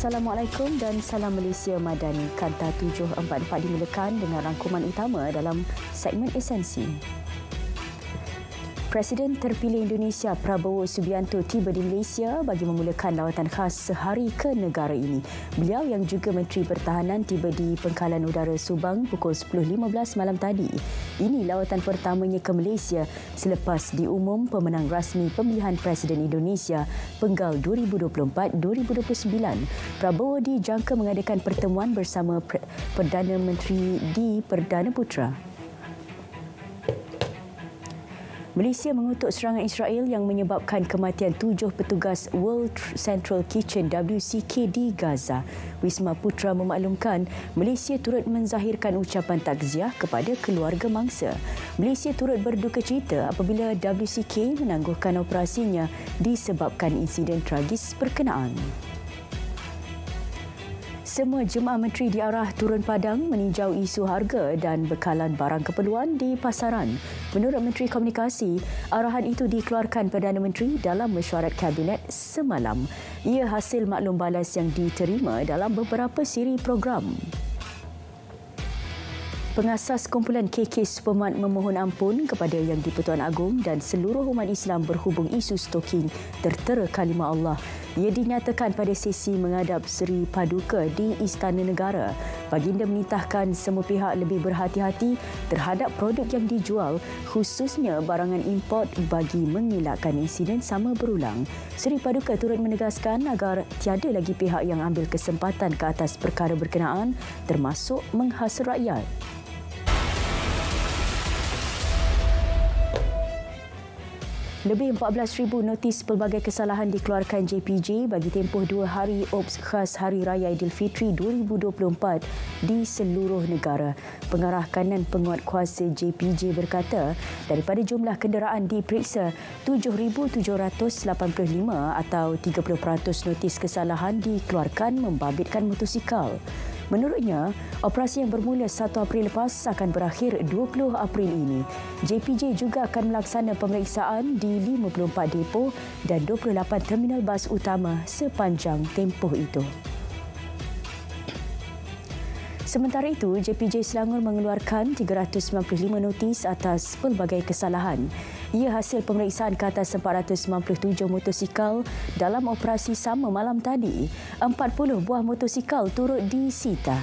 Assalamualaikum dan salam Malaysia Madani. Kanta 744 dimulakan dengan rangkuman utama dalam segmen esensi. Presiden terpilih Indonesia Prabowo Subianto tiba di Malaysia bagi memulakan lawatan khas sehari ke negara ini. Beliau yang juga Menteri Pertahanan tiba di Pangkalan Udara Subang pukul 10.15 malam tadi. Ini lawatan pertamanya ke Malaysia selepas diumum pemenang rasmi pemilihan Presiden Indonesia Penggal 2024-2029. Prabowo dijangka mengadakan pertemuan bersama Perdana Menteri di Perdana Putra. Malaysia mengutuk serangan Israel yang menyebabkan kematian 7 petugas World Central Kitchen WCK di Gaza. Wisma Putra memaklumkan Malaysia turut menzahirkan ucapan takziah kepada keluarga mangsa. Malaysia turut berduka cita apabila WCK menangguhkan operasinya disebabkan insiden tragis berkenaan. Semua jemaah menteri diarah turun padang meninjau isu harga dan bekalan barang keperluan di pasaran. Menurut Menteri Komunikasi, arahan itu dikeluarkan Perdana Menteri dalam mesyuarat Kabinet semalam. Ia hasil maklum balas yang diterima dalam beberapa siri program. Pengasas kumpulan KK Supermart memohon ampun kepada Yang di-Pertuan Agong dan seluruh umat Islam berhubung isu stoking tertera kalimah Allah. Ia dinyatakan pada sesi menghadap Seri Paduka di Istana Negara. Baginda menitahkan semua pihak lebih berhati-hati terhadap produk yang dijual, khususnya barangan import bagi mengelakkan insiden sama berulang. Seri Paduka turut menegaskan agar tiada lagi pihak yang ambil kesempatan ke atas perkara berkenaan termasuk menghasut rakyat. Lebih 14,000 notis pelbagai kesalahan dikeluarkan JPJ bagi tempoh 2 hari OPS khas Hari Raya Aidilfitri 2024 di seluruh negara. Pengarah kanan penguatkuasa JPJ berkata, daripada jumlah kenderaan diperiksa, 7,785 atau 30% notis kesalahan dikeluarkan membabitkan motosikal. Menurutnya, operasi yang bermula 1 April lepas akan berakhir 20 April ini. JPJ juga akan melaksana pemeriksaan di 54 depo dan 28 terminal bas utama sepanjang tempoh itu. Sementara itu, JPJ Selangor mengeluarkan 395 notis atas pelbagai kesalahan. Ia hasil pemeriksaan ke atas 497 motosikal dalam operasi sama malam tadi. 40 buah motosikal turut disita.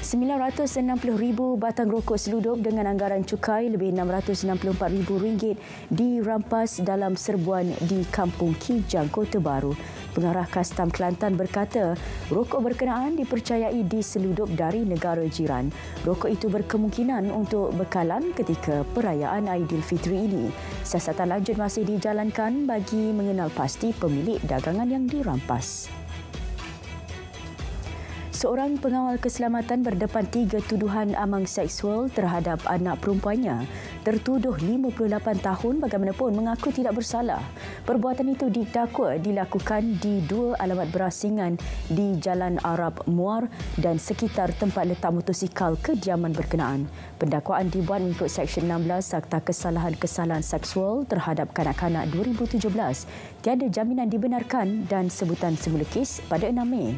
960,000 batang rokok seludup dengan anggaran cukai lebih RM664,000 dirampas dalam serbuan di Kampung Kijang, Kota Baru. Pengarah Kastam Kelantan berkata, rokok berkenaan dipercayai diseludup dari negara jiran. Rokok itu berkemungkinan untuk bekalan ketika perayaan Aidilfitri ini. Siasatan lanjut masih dijalankan bagi mengenal pasti pemilik dagangan yang dirampas. Seorang pengawal keselamatan berdepan 3 tuduhan amang seksual terhadap anak perempuannya. Tertuduh 58 tahun bagaimanapun mengaku tidak bersalah. Perbuatan itu didakwa dilakukan di 2 alamat berasingan di Jalan Arab Muar dan sekitar tempat letak motosikal kediaman berkenaan. Pendakwaan dibuat mengikut Seksyen 16 Akta Kesalahan-Kesalahan Seksual terhadap Kanak-kanak 2017. Tiada jaminan dibenarkan dan sebutan semula kes pada 6 Mei.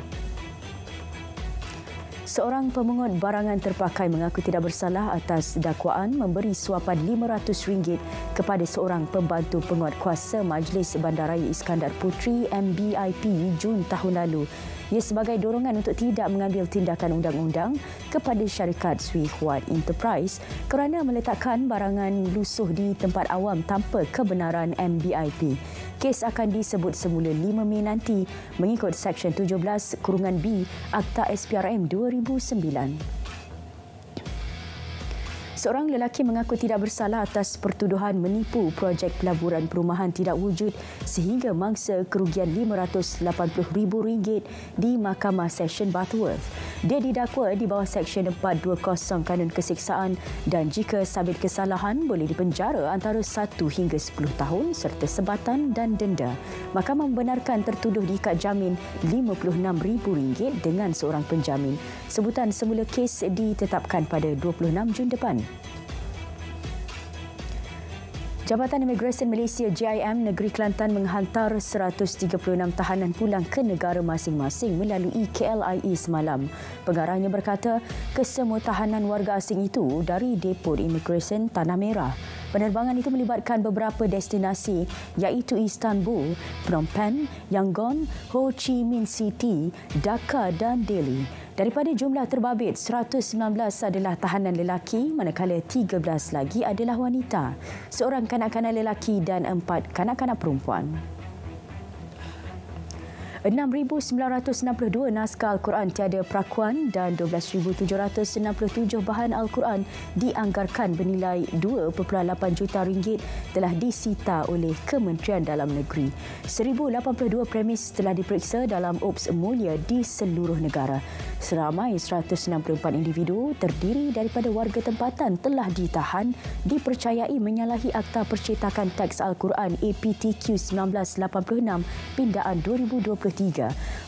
Seorang pemungut barangan terpakai mengaku tidak bersalah atas dakwaan memberi suapan RM500 kepada seorang pembantu penguatkuasa Majlis Bandaraya Iskandar Puteri MBIP Jun tahun lalu. Ia sebagai dorongan untuk tidak mengambil tindakan undang-undang kepada syarikat Swi Huat Enterprise kerana meletakkan barangan lusuh di tempat awam tanpa kebenaran MBIP. Kes akan disebut semula 5 Mei nanti mengikut Seksyen 17(B) Akta SPRM 2009. Seorang lelaki mengaku tidak bersalah atas pertuduhan menipu projek pelaburan perumahan tidak wujud sehingga mangsa kerugian RM580,000 di Mahkamah Session Butterworth. Dia didakwa di bawah Seksyen 420 Kanun Keseksaan dan jika sabit kesalahan boleh dipenjara antara 1 hingga 10 tahun serta sebatan dan denda. Mahkamah membenarkan tertuduh diikat jamin RM56,000 dengan seorang penjamin. Sebutan semula kes ditetapkan pada 26 Jun depan. Jabatan Imigresen Malaysia JIM Negeri Kelantan menghantar 136 tahanan pulang ke negara masing-masing melalui KLIA semalam. Pengarahnya berkata kesemua tahanan warga asing itu dari depo Imigresen Tanah Merah. Penerbangan itu melibatkan beberapa destinasi iaitu Istanbul, Phnom Penh, Yangon, Ho Chi Minh City, Dhaka dan Delhi. Daripada jumlah terbabit, 119 adalah tahanan lelaki manakala 13 lagi adalah wanita. Seorang kanak-kanak lelaki dan 4 kanak-kanak perempuan. 6,962 naskah Al-Quran tiada perakuan dan 12,767 bahan Al-Quran dianggarkan bernilai 2.8 juta ringgit telah disita oleh Kementerian Dalam Negeri. 1,082 premis telah diperiksa dalam Ops Mulia di seluruh negara. Seramai 164 individu terdiri daripada warga tempatan telah ditahan dipercayai menyalahi Akta Percetakan Teks Al-Quran APTQ 1986 pindaan 2023.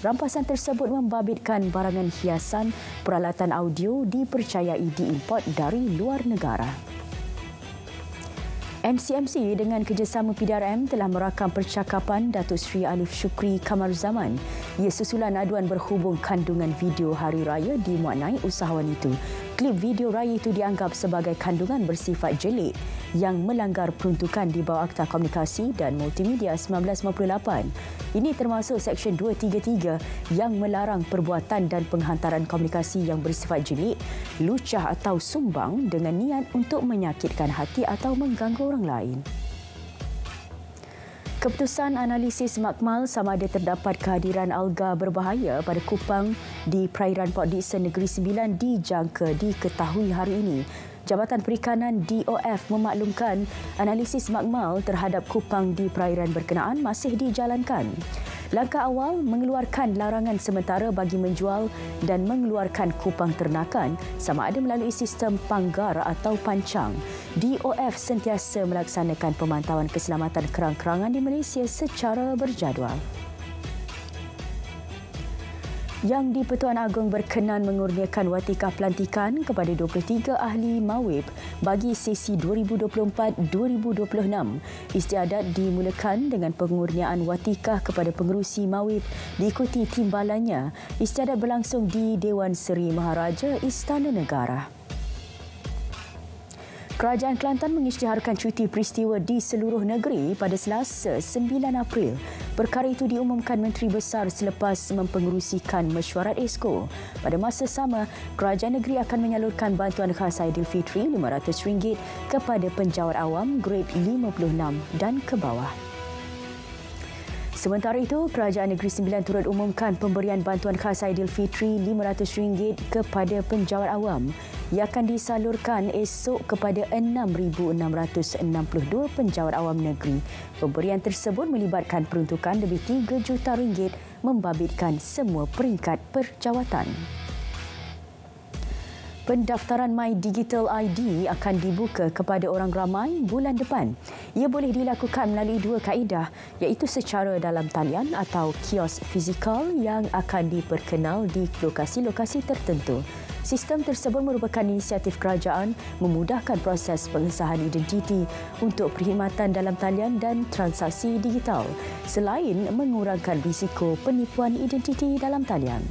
Rampasan tersebut membabitkan barangan hiasan, peralatan audio dipercayai diimport dari luar negara. MCMC dengan kerjasama PDRM telah merakam percakapan Datuk Seri Alif Shukri Kamaruzaman. Ia susulan aduan berhubung kandungan video Hari Raya dimuat usahawan itu. Klip video raya itu dianggap sebagai kandungan bersifat jelik yang melanggar peruntukan di bawah Akta Komunikasi dan Multimedia 1958. Ini termasuk Seksyen 233 yang melarang perbuatan dan penghantaran komunikasi yang bersifat jelik, lucah atau sumbang dengan niat untuk menyakitkan hati atau mengganggu orang lain. Keputusan analisis makmal sama ada terdapat kehadiran alga berbahaya pada kupang di perairan Port Dickson Negeri Sembilan dijangka diketahui hari ini. Jabatan Perikanan DOF memaklumkan analisis makmal terhadap kupang di perairan berkenaan masih dijalankan. Langkah awal mengeluarkan larangan sementara bagi menjual dan mengeluarkan kupang ternakan sama ada melalui sistem panggar atau pancang. DOF sentiasa melaksanakan pemantauan keselamatan kerang-kerangan di Malaysia secara berjadual. Yang di-Pertuan Agong berkenan mengurniakan watikah pelantikan kepada 23 ahli MAWIP bagi sesi 2024-2026. Istiadat dimulakan dengan pengurniaan watikah kepada pengerusi MAWIP diikuti timbalannya. Istiadat berlangsung di Dewan Seri Maharaja Istana Negara. Kerajaan Kelantan mengisytiharkan cuti peristiwa di seluruh negeri pada Selasa 9 April. Perkara itu diumumkan Menteri Besar selepas mempengerusikan mesyuarat ESCO. Pada masa sama, kerajaan negeri akan menyalurkan bantuan khas Aidilfitri RM500 kepada penjawat awam grade 56 dan ke bawah. Sementara itu, Kerajaan Negeri Sembilan turut umumkan pemberian bantuan khas Aidilfitri RM500 kepada penjawat awam. Ia akan disalurkan esok kepada 6,662 penjawat awam negeri. Pemberian tersebut melibatkan peruntukan lebih RM3 juta membabitkan semua peringkat perjawatan. Pendaftaran My Digital ID akan dibuka kepada orang ramai bulan depan. Ia boleh dilakukan melalui dua kaedah, iaitu secara dalam talian atau kios fizikal yang akan diperkenal di lokasi-lokasi tertentu. Sistem tersebut merupakan inisiatif kerajaan memudahkan proses pengesahan identiti untuk perkhidmatan dalam talian dan transaksi digital, selain mengurangkan risiko penipuan identiti dalam talian.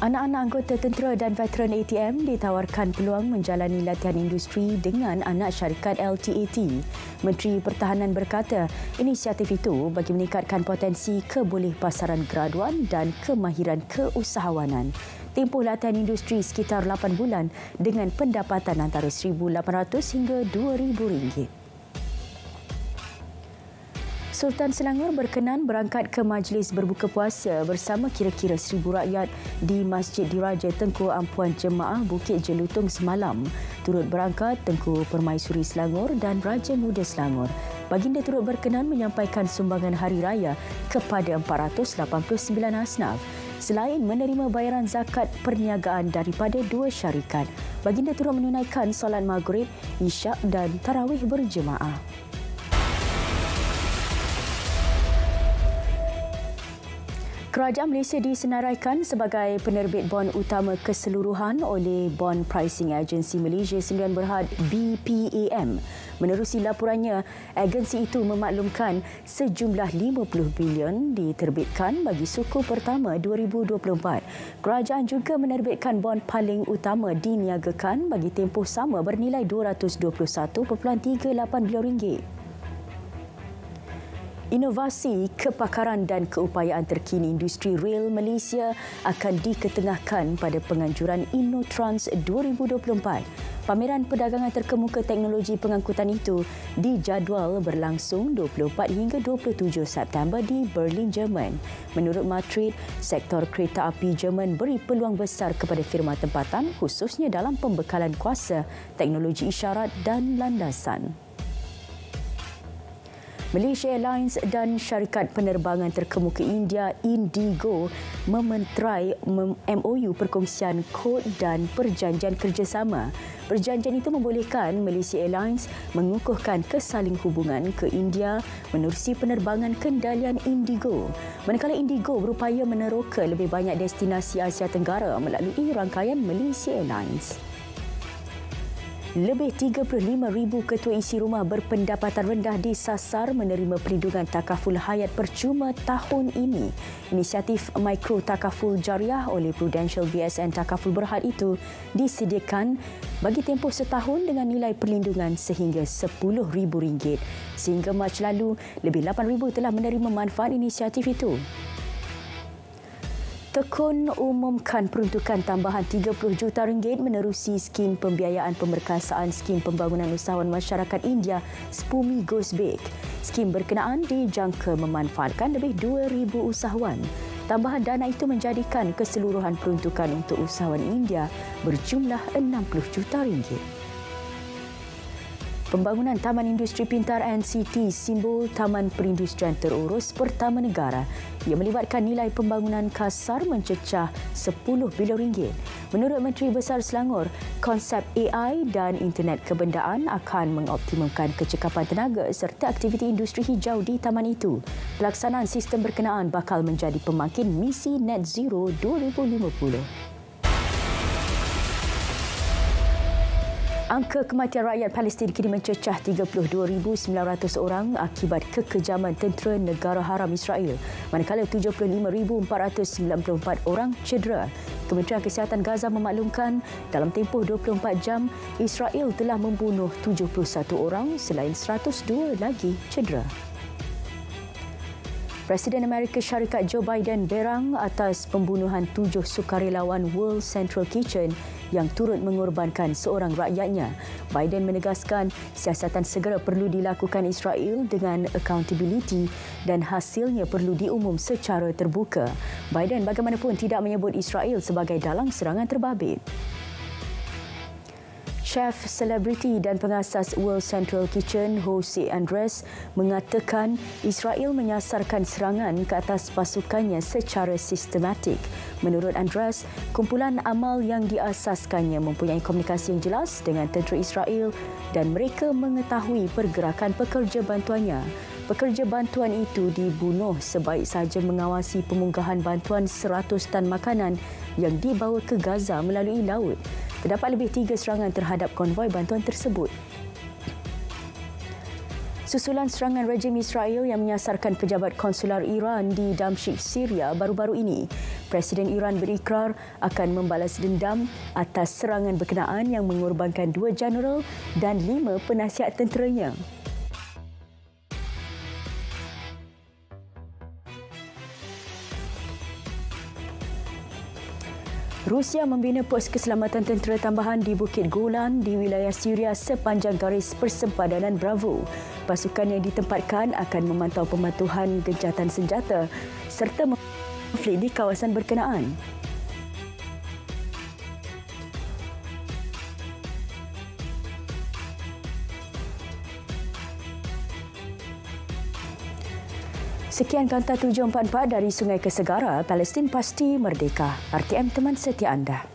Anak-anak anggota tentera dan veteran ATM ditawarkan peluang menjalani latihan industri dengan anak syarikat LTAT. Menteri Pertahanan berkata, inisiatif itu bagi meningkatkan potensi kebolehpasaran graduan dan kemahiran keusahawanan. Tempoh latihan industri sekitar 8 bulan dengan pendapatan antara RM1,800 hingga RM2,000. Sultan Selangor berkenan berangkat ke majlis berbuka puasa bersama kira-kira 1,000 rakyat di Masjid Diraja Tengku Ampuan Jemaah Bukit Jelutong semalam. Turut berangkat Tengku Permaisuri Selangor dan Raja Muda Selangor. Baginda turut berkenan menyampaikan sumbangan Hari Raya kepada 489 asnaf. Selain menerima bayaran zakat perniagaan daripada 2 syarikat, baginda turut menunaikan solat Maghrib, Isyak dan Tarawih berjemaah. Kerajaan Malaysia disenaraikan sebagai penerbit bond utama keseluruhan oleh Bond Pricing Agency Malaysia Sdn Bhd BPAM. Menerusi laporannya, agensi itu memaklumkan sejumlah 50 bilion diterbitkan bagi suku pertama 2024. Kerajaan juga menerbitkan bond paling utama diniagakan bagi tempoh sama bernilai 221.38 bilion ringgit. Inovasi, kepakaran dan keupayaan terkini industri rel Malaysia akan diketengahkan pada penganjuran InnoTrans 2024. Pameran perdagangan terkemuka teknologi pengangkutan itu dijadual berlangsung 24 hingga 27 September di Berlin, Jerman. Menurut Madrid, sektor kereta api Jerman beri peluang besar kepada firma tempatan khususnya dalam pembekalan kuasa, teknologi isyarat dan landasan. Malaysia Airlines dan syarikat penerbangan terkemuka India Indigo mementerai MOU perkongsian kod dan perjanjian kerjasama. Perjanjian itu membolehkan Malaysia Airlines mengukuhkan kesaling hubungan ke India menerusi penerbangan kendalian Indigo. Manakala Indigo berupaya meneroka lebih banyak destinasi Asia Tenggara melalui rangkaian Malaysia Airlines. Lebih 35,000 ketua isi rumah berpendapatan rendah disasar menerima perlindungan takaful hayat percuma tahun ini. Inisiatif Mikro Takaful Jariah oleh Prudential BSN Takaful Berhad itu disediakan bagi tempoh setahun dengan nilai perlindungan sehingga RM10,000. Sehingga Mac lalu, lebih 8,000 telah menerima manfaat inisiatif itu. Tekun umumkan peruntukan tambahan RM30 juta menerusi skim pembiayaan pemerkasaan skim pembangunan usahawan masyarakat India SPUMI Goes Big. Skim berkenaan dijangka memanfaatkan lebih 2,000 usahawan. Tambahan dana itu menjadikan keseluruhan peruntukan untuk usahawan India berjumlah RM60 juta. Pembangunan Taman Industri Pintar NCT, simbol Taman Perindustrian terurus pertama negara. Ia melibatkan nilai pembangunan kasar mencecah RM10 bilion. Menurut Menteri Besar Selangor, konsep AI dan internet kebendaan akan mengoptimumkan kecekapan tenaga serta aktiviti industri hijau di taman itu. Pelaksanaan sistem berkenaan bakal menjadi pemangkin misi Net Zero 2050. Angka kematian rakyat Palestin kini mencecah 32,900 orang akibat kekejaman tentera negara haram Israel, manakala 75,494 orang cedera. Kementerian Kesihatan Gaza memaklumkan dalam tempoh 24 jam, Israel telah membunuh 71 orang selain 102 lagi cedera. Presiden Amerika Syarikat Joe Biden berang atas pembunuhan 7 sukarelawan World Central Kitchen yang turut mengorbankan seorang rakyatnya. Biden menegaskan siasatan segera perlu dilakukan Israel dengan accountability dan hasilnya perlu diumum secara terbuka. Biden bagaimanapun tidak menyebut Israel sebagai dalang serangan terbabit. Chef selebriti dan pengasas World Central Kitchen, Jose Andres, mengatakan Israel menyasarkan serangan ke atas pasukannya secara sistematik. Menurut Andres, kumpulan amal yang diasaskannya mempunyai komunikasi yang jelas dengan tentera Israel dan mereka mengetahui pergerakan pekerja bantuannya. Pekerja bantuan itu dibunuh sebaik sahaja mengawasi pemunggahan bantuan 100 tan makanan yang dibawa ke Gaza melalui laut. Terdapat lebih 3 serangan terhadap konvoi bantuan tersebut. Susulan serangan rejim Israel yang menyasarkan pejabat konsular Iran di Damsyik, Syria baru-baru ini, Presiden Iran berikrar akan membalas dendam atas serangan berkenaan yang mengorbankan 2 jeneral dan 5 penasihat tenteranya. Rusia membina pos keselamatan tentera tambahan di Bukit Golan di wilayah Syria sepanjang garis persempadanan Bravo. Pasukan yang ditempatkan akan memantau pematuhan gencatan senjata serta konflik di kawasan berkenaan. Sekian Kanta 744 dari Sungai ke Segara, Palestin pasti merdeka. RTM teman setia anda.